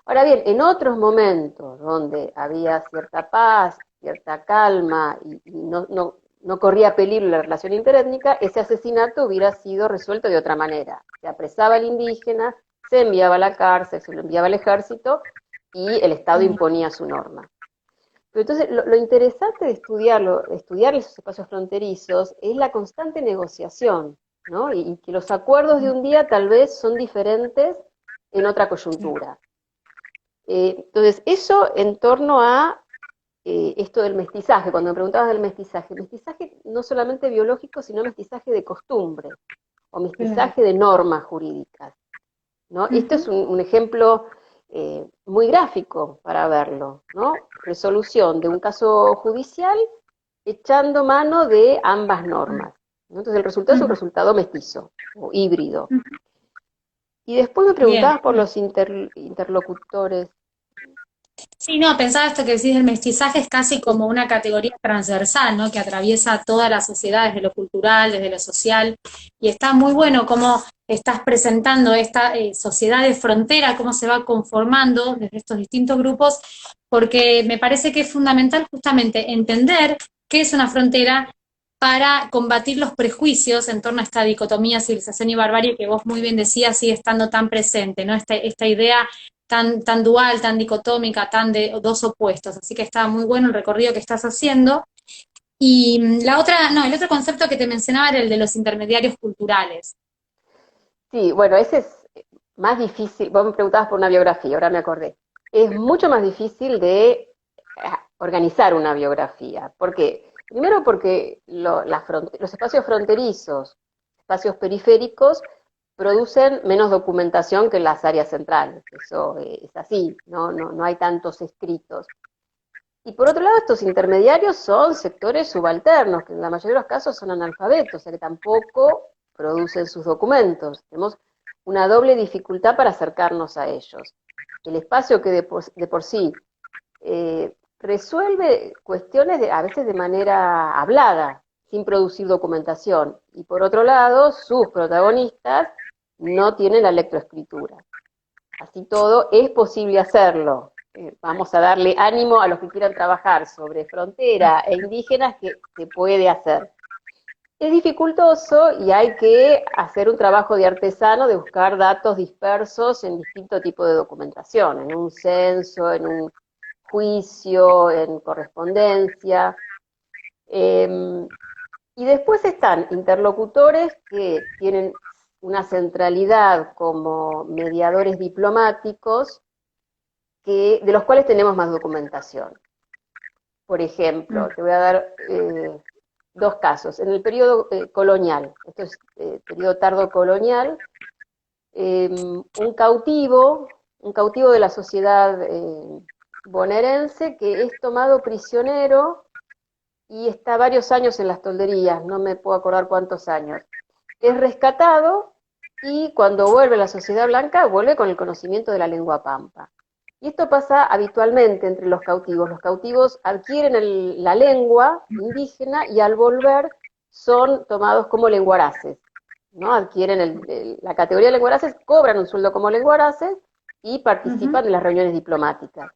Ahora bien, en otros momentos donde había cierta paz, cierta calma y no corría peligro la relación interétnica, ese asesinato hubiera sido resuelto de otra manera. Se apresaba al indígena, se enviaba a la cárcel, se lo enviaba al ejército y el Estado imponía su norma. Pero entonces lo interesante de estudiar esos espacios fronterizos es la constante negociación, ¿no? Y que los acuerdos de un día tal vez son diferentes en otra coyuntura. Entonces, eso en torno a esto del mestizaje, cuando me preguntabas del mestizaje no solamente biológico, sino mestizaje de costumbre, o mestizaje de normas jurídicas, ¿no? Esto es un ejemplo muy gráfico para verlo, ¿no? Resolución de un caso judicial echando mano de ambas normas, ¿no? Entonces el resultado es un resultado mestizo, o híbrido. Y después me preguntabas por los interlocutores.
Sí, no, pensaba esto que decís del mestizaje es casi como una categoría transversal, ¿no? Que atraviesa toda la sociedad, desde lo cultural, desde lo social, y está muy bueno cómo estás presentando esta sociedad de frontera, cómo se va conformando desde estos distintos grupos, porque me parece que es fundamental justamente entender qué es una frontera para combatir los prejuicios en torno a esta dicotomía civilización y barbarie que vos muy bien decías sigue estando tan presente, ¿no? Esta idea tan dual, tan dicotómica, tan de dos opuestos. Así que está muy bueno el recorrido que estás haciendo. Y el otro concepto que te mencionaba era el de los intermediarios culturales.
Sí, bueno, ese es más difícil. Vos me preguntabas por una biografía, ahora me acordé. Es mucho más difícil de organizar una biografía. ¿Por qué? Primero porque los espacios fronterizos, espacios periféricos, producen menos documentación que las áreas centrales. Eso es así, no hay tantos escritos. Y por otro lado, estos intermediarios son sectores subalternos, que en la mayoría de los casos son analfabetos, o sea que tampoco producen sus documentos. Tenemos una doble dificultad para acercarnos a ellos. El espacio que de por sí resuelve cuestiones a veces de manera hablada, sin producir documentación. Y por otro lado, sus protagonistas no tienen la lectoescritura. Así todo, es posible hacerlo. Vamos a darle ánimo a los que quieran trabajar sobre frontera e indígenas que se puede hacer. Es dificultoso y hay que hacer un trabajo de artesano de buscar datos dispersos en distinto tipo de documentación, en un censo, en un juicio, en correspondencia. Y después están interlocutores que tienen una centralidad como mediadores diplomáticos, de los cuales tenemos más documentación. Por ejemplo, te voy a dar dos casos. En el periodo colonial, esto es periodo tardo colonial, un cautivo de la sociedad bonaerense que es tomado prisionero y está varios años en las tolderías, no me puedo acordar cuántos años. Es rescatado y cuando vuelve a la sociedad blanca, vuelve con el conocimiento de la lengua pampa. Y esto pasa habitualmente entre los cautivos. Los cautivos adquieren la lengua indígena y al volver son tomados como lenguaraces, ¿no? Adquieren la categoría de lenguaraces, cobran un sueldo como lenguaraces y participan en las reuniones diplomáticas.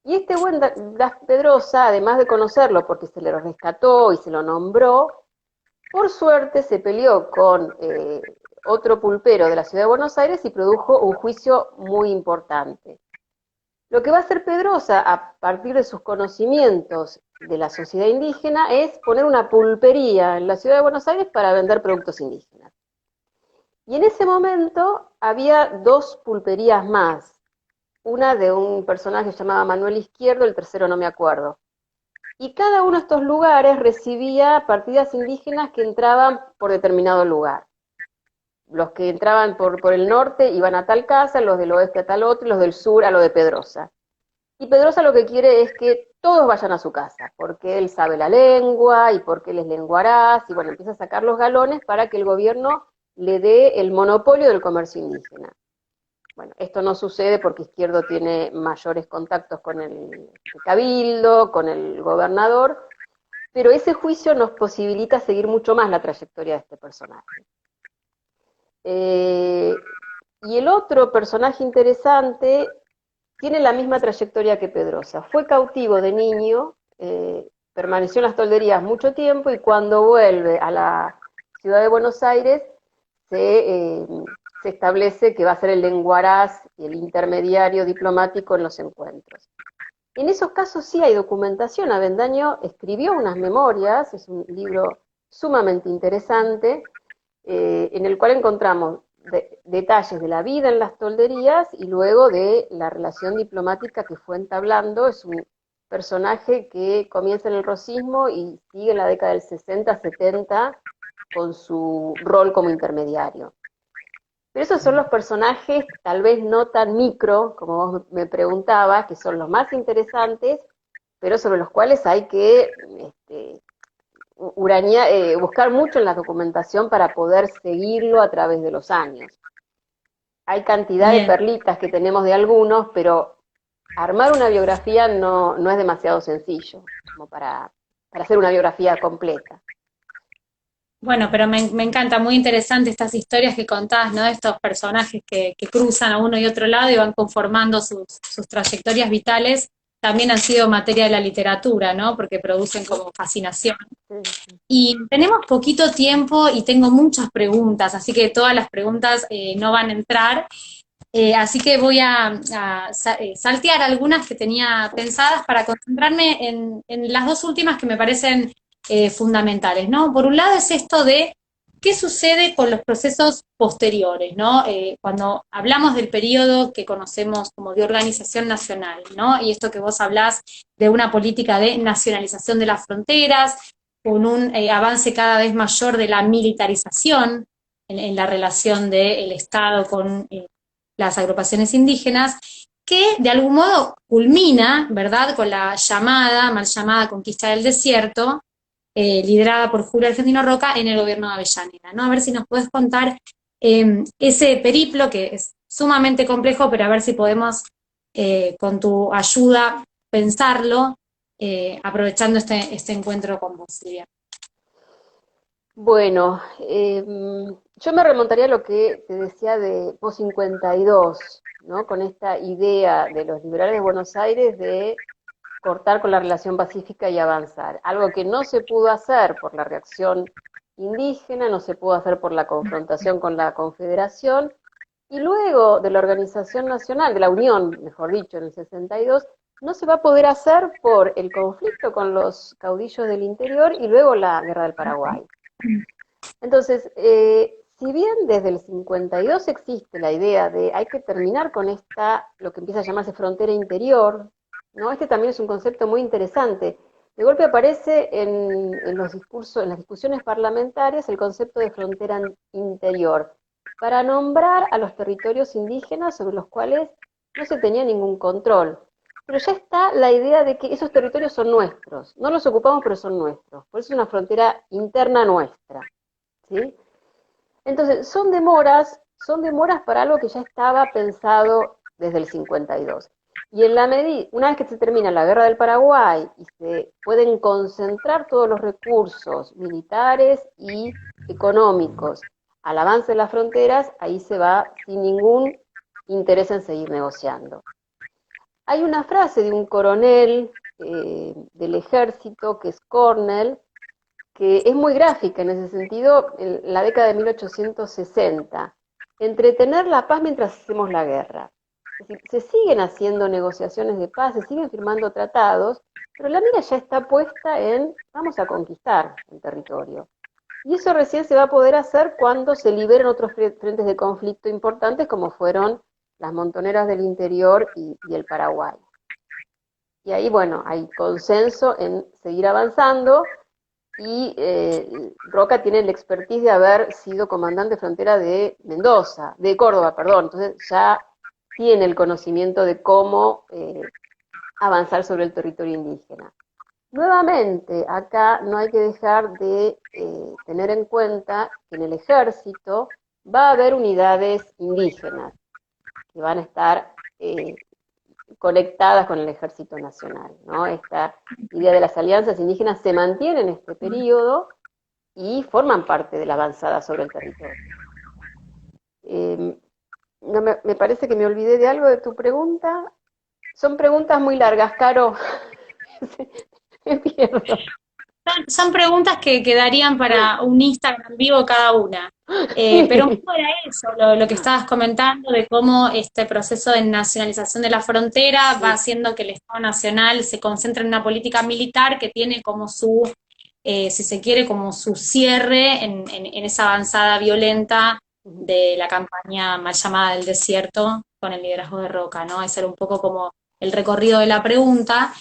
Y este buen Blas Pedrosa, además de conocerlo porque se le rescató y se lo nombró, por suerte se peleó con otro pulpero de la ciudad de Buenos Aires y produjo un juicio muy importante. Lo que va a hacer Pedrosa, a partir de sus conocimientos de la sociedad indígena, es poner una pulpería en la ciudad de Buenos Aires para vender productos indígenas. Y en ese momento había dos pulperías más, una de un personaje llamado Manuel Izquierdo, el tercero no me acuerdo. Y cada uno de estos lugares recibía partidas indígenas que entraban por determinado lugar. Los que entraban por el norte iban a tal casa, los del oeste a tal otro, y los del sur a lo de Pedrosa. Y Pedrosa lo que quiere es que todos vayan a su casa, porque él sabe la lengua y porque él es lenguaraz, y bueno, empieza a sacar los galones para que el gobierno le dé el monopolio del comercio indígena. Bueno, esto no sucede porque Izquierdo tiene mayores contactos con el cabildo, con el gobernador, pero ese juicio nos posibilita seguir mucho más la trayectoria de este personaje. Y el otro personaje interesante tiene la misma trayectoria que Pedrosa. Fue cautivo de niño, permaneció en las tolderías mucho tiempo y cuando vuelve a la ciudad de Buenos Aires se establece que va a ser el lenguaraz y el intermediario diplomático en los encuentros. En esos casos sí hay documentación. Avendaño escribió unas memorias, es un libro sumamente interesante, en el cual encontramos detalles de la vida en las tolderías y luego de la relación diplomática que fue entablando. Es un personaje que comienza en el rosismo y sigue en la década del 60, 70 con su rol como intermediario. Pero esos son los personajes tal vez no tan micro, como vos me preguntabas, que son los más interesantes, pero sobre los cuales hay que buscar mucho en la documentación para poder seguirlo a través de los años. Hay cantidad de perlitas que tenemos de algunos, pero armar una biografía no es demasiado sencillo, como para hacer una biografía completa.
Bueno, pero me encanta, muy interesante estas historias que contás, ¿no? Estos personajes que cruzan a uno y otro lado y van conformando sus trayectorias vitales, también han sido materia de la literatura, ¿no? Porque producen como fascinación. Y tenemos poquito tiempo y tengo muchas preguntas, así que todas las preguntas no van a entrar. Así que voy a saltear algunas que tenía pensadas para concentrarme en las dos últimas que me parecen fundamentales, ¿no? Por un lado es esto de qué sucede con los procesos posteriores, ¿no? Cuando hablamos del periodo que conocemos como de organización nacional, ¿no? Y esto que vos hablás de una política de nacionalización de las fronteras, con un avance cada vez mayor de la militarización en la relación del Estado con las agrupaciones indígenas, que de algún modo culmina, ¿verdad?, con la mal llamada conquista del desierto, liderada por Julio Argentino Roca en el gobierno de Avellaneda, ¿no? A ver si nos puedes contar ese periplo que es sumamente complejo, pero a ver si podemos, con tu ayuda, pensarlo, aprovechando este encuentro con vos, Silvia.
Bueno, yo me remontaría a lo que te decía de post 52, ¿no? Con esta idea de los liberales de Buenos Aires de cortar con la relación pacífica y avanzar. Algo que no se pudo hacer por la reacción indígena, no se pudo hacer por la confrontación con la Confederación, y luego de la Organización Nacional, de la Unión, mejor dicho, en el 62, no se va a poder hacer por el conflicto con los caudillos del interior y luego la guerra del Paraguay. Entonces, si bien desde el 52 existe la idea de hay que terminar con esta, lo que empieza a llamarse frontera interior, ¿no? Este también es un concepto muy interesante. De golpe aparece en los discursos, en las discusiones parlamentarias, el concepto de frontera interior, para nombrar a los territorios indígenas sobre los cuales no se tenía ningún control. Pero ya está la idea de que esos territorios son nuestros, no los ocupamos pero son nuestros, por eso es una frontera interna nuestra. ¿Sí? Entonces, son demoras para algo que ya estaba pensado desde el 52. Y en la medida, una vez que se termina la guerra del Paraguay y se pueden concentrar todos los recursos militares y económicos al avance de las fronteras, ahí se va sin ningún interés en seguir negociando. Hay una frase de un coronel del ejército, que es Cornell, que es muy gráfica en ese sentido, en la década de 1860, entretener la paz mientras hacemos la guerra. Es decir, se siguen haciendo negociaciones de paz, se siguen firmando tratados, pero la mira ya está puesta en vamos a conquistar el territorio. Y eso recién se va a poder hacer cuando se liberen otros frentes de conflicto importantes como fueron las montoneras del interior y el Paraguay. Y ahí, bueno, hay consenso en seguir avanzando, y Roca tiene el expertise de haber sido comandante de frontera de Mendoza, de Córdoba, perdón, entonces ya tiene el conocimiento de cómo avanzar sobre el territorio indígena. Nuevamente, acá no hay que dejar de tener en cuenta que en el ejército va a haber unidades indígenas que van a estar conectadas con el Ejército Nacional, ¿no? Esta idea de las alianzas indígenas se mantiene en este periodo y forman parte de la avanzada sobre el territorio. No me parece que me olvidé de algo de tu pregunta. Son preguntas muy largas, Caro. Me pierdo.
Son preguntas que quedarían para un Instagram vivo cada una. Pero un
Sí.
poco era eso, lo que estabas comentando, de cómo este proceso de nacionalización de la frontera va haciendo que el Estado Nacional se concentre en una política militar que tiene como su, si se quiere, como su cierre en esa avanzada violenta de la campaña mal llamada del desierto con el liderazgo de Roca, ¿no? Ese era un poco como el recorrido de la pregunta.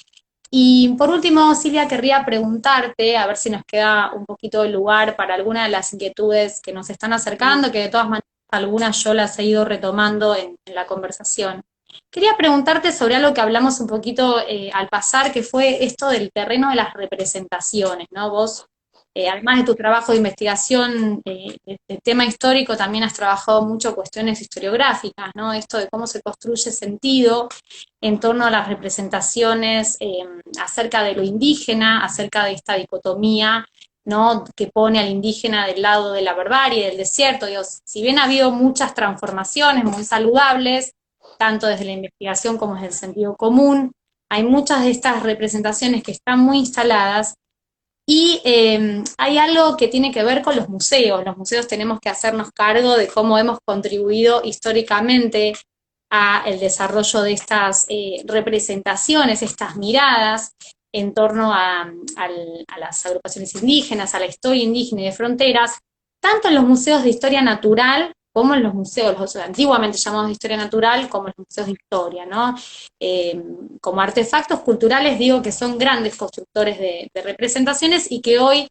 Y por último, Silvia, querría preguntarte, a ver si nos queda un poquito de lugar para alguna de las inquietudes que nos están acercando, que de todas maneras algunas yo las he ido retomando en la conversación. Quería preguntarte sobre algo que hablamos un poquito al pasar, que fue esto del terreno de las representaciones, ¿no? Vos, además de tu trabajo de investigación de tema histórico, también has trabajado mucho cuestiones historiográficas, ¿no? Esto de cómo se construye sentido en torno a las representaciones acerca de lo indígena, acerca de esta dicotomía, ¿no? Que pone al indígena del lado de la barbarie, del desierto. Digo, si bien ha habido muchas transformaciones muy saludables, tanto desde la investigación como desde el sentido común, hay muchas de estas representaciones que están muy instaladas y hay algo que tiene que ver con los museos. Los museos tenemos que hacernos cargo de cómo hemos contribuido históricamente a el desarrollo de estas representaciones, estas miradas en torno a las agrupaciones indígenas, a la historia indígena y de fronteras, tanto en los museos de historia natural como en los museos, los antiguamente llamados de historia natural, como en los museos de historia, ¿no? Como artefactos culturales digo que son grandes constructores de representaciones y que hoy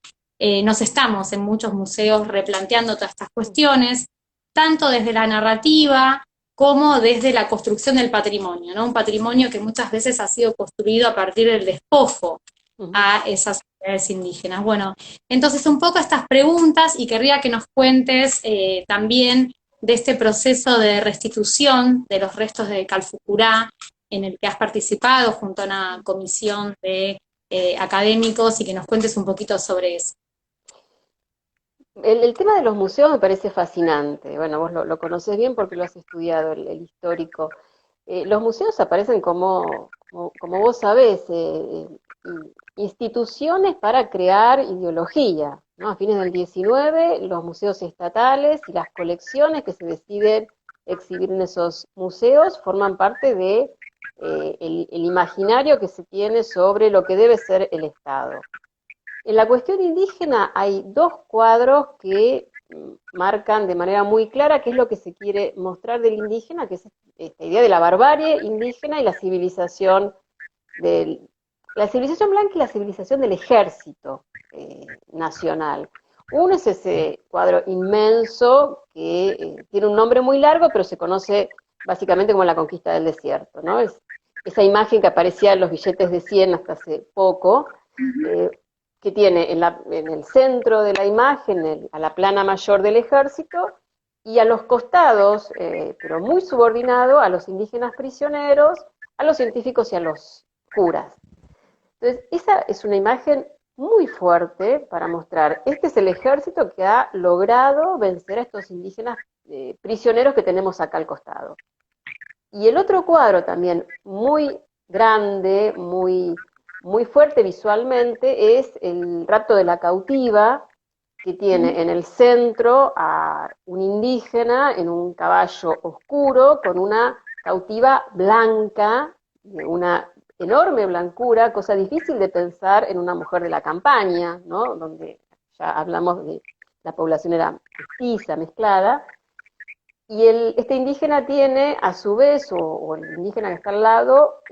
nos estamos en muchos museos replanteando todas estas cuestiones, tanto desde la narrativa como desde la construcción del patrimonio, ¿no? Un patrimonio que muchas veces ha sido construido a partir del despojo a esas sociedades indígenas. Bueno, entonces un poco estas preguntas y querría que nos cuentes también de este proceso de restitución de los restos de Calfucurá en el que has participado junto a una comisión de académicos y que nos cuentes un poquito sobre eso.
El tema de los museos me parece fascinante. Bueno, vos lo conocés bien porque lo has estudiado, el histórico. Los museos aparecen como vos sabés, instituciones para crear ideología, ¿no? A fines del 19, los museos estatales y las colecciones que se deciden exhibir en esos museos forman parte de el imaginario que se tiene sobre lo que debe ser el Estado. En la cuestión indígena hay dos cuadros que marcan de manera muy clara qué es lo que se quiere mostrar del indígena, que es esta idea de la barbarie indígena y la civilización blanca y la civilización del ejército nacional. Uno es ese cuadro inmenso que tiene un nombre muy largo, pero se conoce básicamente como la conquista del desierto, ¿no? Es esa imagen que aparecía en los billetes de 100 hasta hace poco, que tiene en el centro de la imagen a la plana mayor del ejército y a los costados, pero muy subordinado, a los indígenas prisioneros, a los científicos y a los curas. Entonces, esa es una imagen muy fuerte para mostrar, este es el ejército que ha logrado vencer a estos indígenas prisioneros que tenemos acá al costado. Y el otro cuadro también muy grande, muy fuerte visualmente, es el rapto de la cautiva, que tiene en el centro a un indígena en un caballo oscuro con una cautiva blanca, de una enorme blancura, cosa difícil de pensar en una mujer de la campaña, ¿no? Donde ya hablamos de la población era mestiza, mezclada, y este indígena tiene a su vez, o el indígena que está al lado,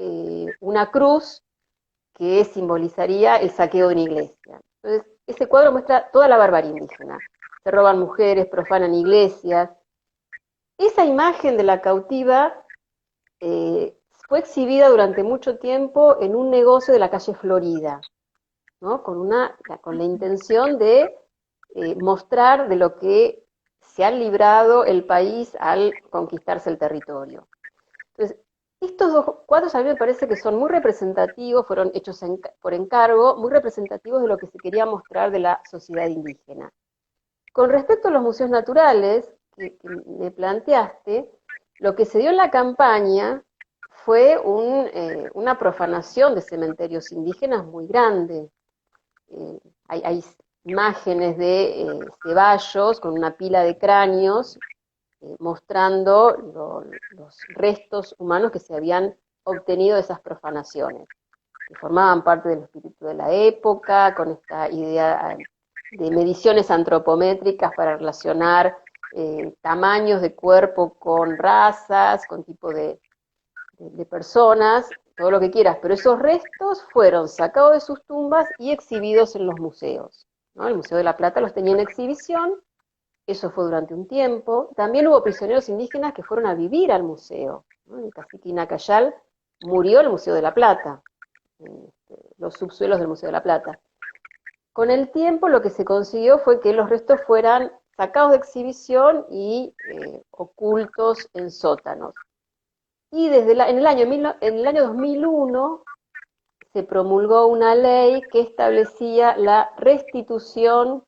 una cruz que simbolizaría el saqueo de una iglesia. Entonces, ese cuadro muestra toda la barbarie indígena. Se roban mujeres, profanan iglesias. Esa imagen de la cautiva fue exhibida durante mucho tiempo en un negocio de la calle Florida, ¿no? Con la intención de mostrar de lo que se ha librado el país al conquistarse el territorio. Entonces, estos dos cuadros a mí me parece que son muy representativos, fueron hechos por encargo, muy representativos de lo que se quería mostrar de la sociedad indígena. Con respecto a los museos naturales que me planteaste, lo que se dio en la campaña fue una profanación de cementerios indígenas muy grande. Hay imágenes de ceballos con una pila de cráneos mostrando los restos humanos que se habían obtenido de esas profanaciones, que formaban parte del espíritu de la época, con esta idea de mediciones antropométricas para relacionar tamaños de cuerpo con razas, con tipo de personas, todo lo que quieras, pero esos restos fueron sacados de sus tumbas y exhibidos en los museos, ¿no? El Museo de la Plata los tenía en exhibición. Eso fue durante un tiempo. También hubo prisioneros indígenas que fueron a vivir al museo, ¿no? El cacique Inacayal murió en el Museo de la Plata, en los subsuelos del Museo de la Plata. Con el tiempo lo que se consiguió fue que los restos fueran sacados de exhibición y ocultos en sótanos. Y en el año 2001 se promulgó una ley que establecía la restitución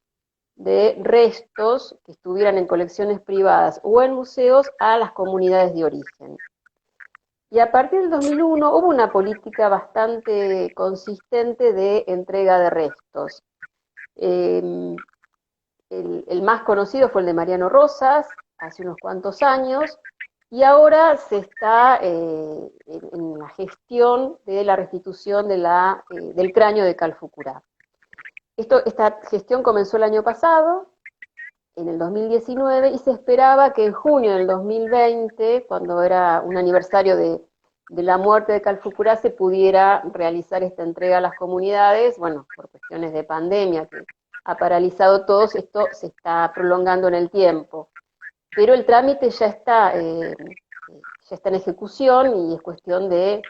de restos que estuvieran en colecciones privadas o en museos a las comunidades de origen. Y a partir del 2001 hubo una política bastante consistente de entrega de restos. El más conocido fue el de Mariano Rosas, hace unos cuantos años, y ahora se está en la gestión de la restitución del cráneo de Calfucurá. Esta gestión comenzó el año pasado, en el 2019, y se esperaba que en junio del 2020, cuando era un aniversario de la muerte de Calfucurá, se pudiera realizar esta entrega a las comunidades. Bueno, por cuestiones de pandemia que ha paralizado todo, esto se está prolongando en el tiempo. Pero el trámite ya está en ejecución y es cuestión de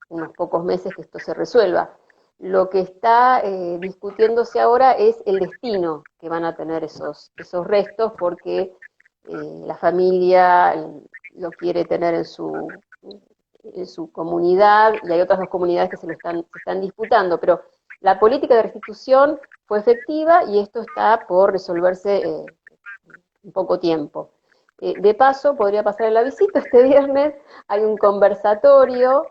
unos pocos meses que esto se resuelva. Lo que está discutiéndose ahora es el destino que van a tener esos restos, porque la familia lo quiere tener en su comunidad, y hay otras dos comunidades que se están disputando, pero la política de restitución fue efectiva y esto está por resolverse en poco tiempo. De paso, podría pasar en la visita, este viernes hay un conversatorio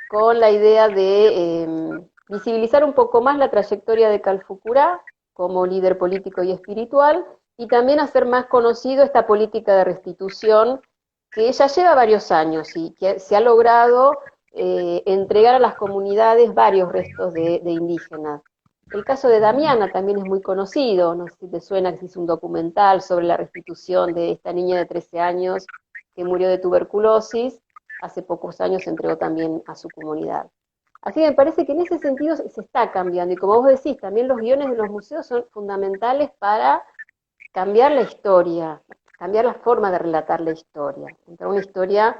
con la idea de visibilizar un poco más la trayectoria de Calfucurá como líder político y espiritual, y también hacer más conocido esta política de restitución que ya lleva varios años y que se ha logrado entregar a las comunidades varios restos de indígenas. El caso de Damiana también es muy conocido, no sé si te suena que se hizo un documental sobre la restitución de esta niña de 13 años que murió de tuberculosis, hace pocos años se entregó también a su comunidad. Así que me parece que en ese sentido se está cambiando, y como vos decís, también los guiones de los museos son fundamentales para cambiar la historia, cambiar la forma de relatar la historia, encontrar una historia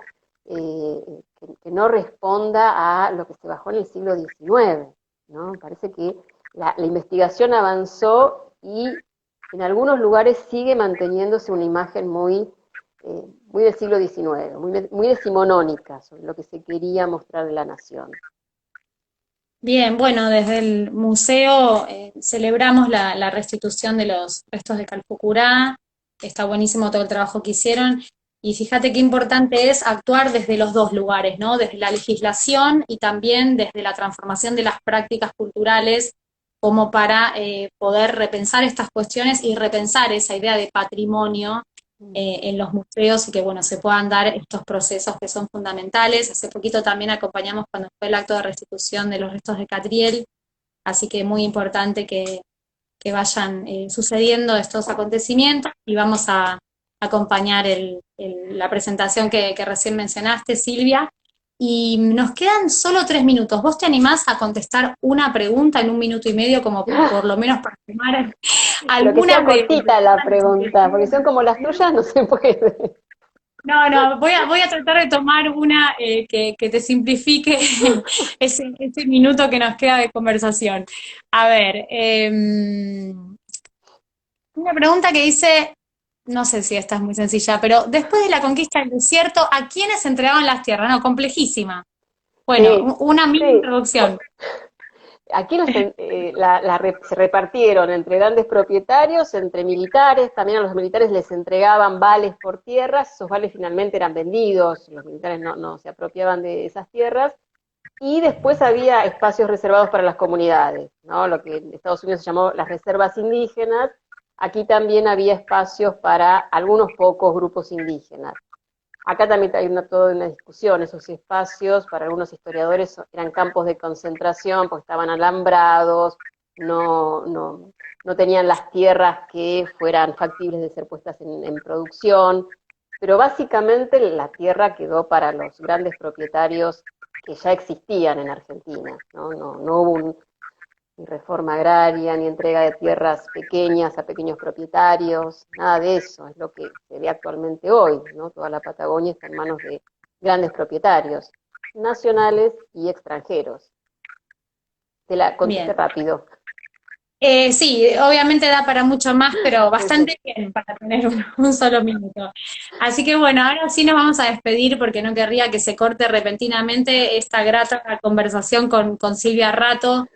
que no responda a lo que se bajó en el siglo XIX, ¿no? Parece que la investigación avanzó y en algunos lugares sigue manteniéndose una imagen muy del siglo XIX, muy decimonónica sobre lo que se quería mostrar de la nación.
Bien, bueno, desde el museo celebramos la restitución de los restos de Calfucurá, está buenísimo todo el trabajo que hicieron, y fíjate qué importante es actuar desde los dos lugares, ¿no? Desde la legislación y también desde la transformación de las prácticas culturales, como para poder repensar estas cuestiones y repensar esa idea de patrimonio en los museos y que, bueno, se puedan dar estos procesos que son fundamentales. Hace poquito también acompañamos cuando fue el acto de restitución de los restos de Catriel, así que muy importante que vayan sucediendo estos acontecimientos y vamos a acompañar la presentación que recién mencionaste, Silvia. Y nos quedan solo 3 minutos. ¿Vos te animás a contestar una pregunta en 1 minuto y medio, como por lo menos para tomar
Pero que sea
alguna
cortita la pregunta, porque son como las tuyas, no se puede.
No, voy a tratar de tomar una que te simplifique ese minuto que nos queda de conversación. A ver, una pregunta que dice, no sé si esta es muy sencilla, pero después de la conquista del desierto, ¿a quiénes entregaban las tierras? No, complejísima. Bueno,
Sí,
una mini
sí.
introducción.
Aquí se repartieron entre grandes propietarios, entre militares, también a los militares les entregaban vales por tierras, esos vales finalmente eran vendidos, los militares no se apropiaban de esas tierras, y después había espacios reservados para las comunidades, ¿no? Lo que en Estados Unidos se llamó las reservas indígenas, aquí también había espacios para algunos pocos grupos indígenas. Acá también hay toda una discusión, esos espacios para algunos historiadores eran campos de concentración porque estaban alambrados, no tenían las tierras que fueran factibles de ser puestas en producción, pero básicamente la tierra quedó para los grandes propietarios que ya existían en Argentina, no hubo ni reforma agraria, ni entrega de tierras pequeñas a pequeños propietarios, nada de eso, es lo que se ve actualmente hoy, ¿no? Toda la Patagonia está en manos de grandes propietarios, nacionales y extranjeros. Te la contesté
Bien.
rápido.
Sí, obviamente da para mucho más, pero
Sí, sí.
bastante bien para tener un solo minuto. Así que bueno, ahora sí nos vamos a despedir porque no querría que se corte repentinamente esta grata conversación con Silvia Rato.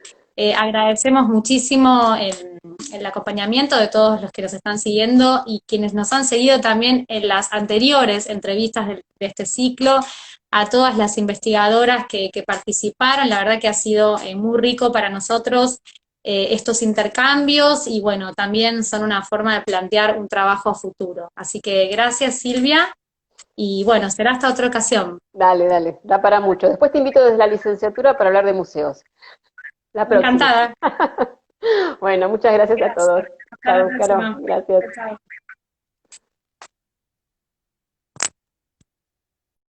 Agradecemos muchísimo el acompañamiento de todos los que nos están siguiendo y quienes nos han seguido también en las anteriores entrevistas de este ciclo, a todas las investigadoras que participaron. La verdad que ha sido muy rico para nosotros estos intercambios y bueno, también son una forma de plantear un trabajo a futuro. Así que gracias, Silvia, y bueno, será hasta otra ocasión.
Dale, da para mucho. Después te invito desde la licenciatura para hablar de museos. La próxima.
Encantada.
Bueno, muchas gracias a
Gracias.
todos.
Hasta la
Chao, Caro.
próxima.
Gracias.
Chao.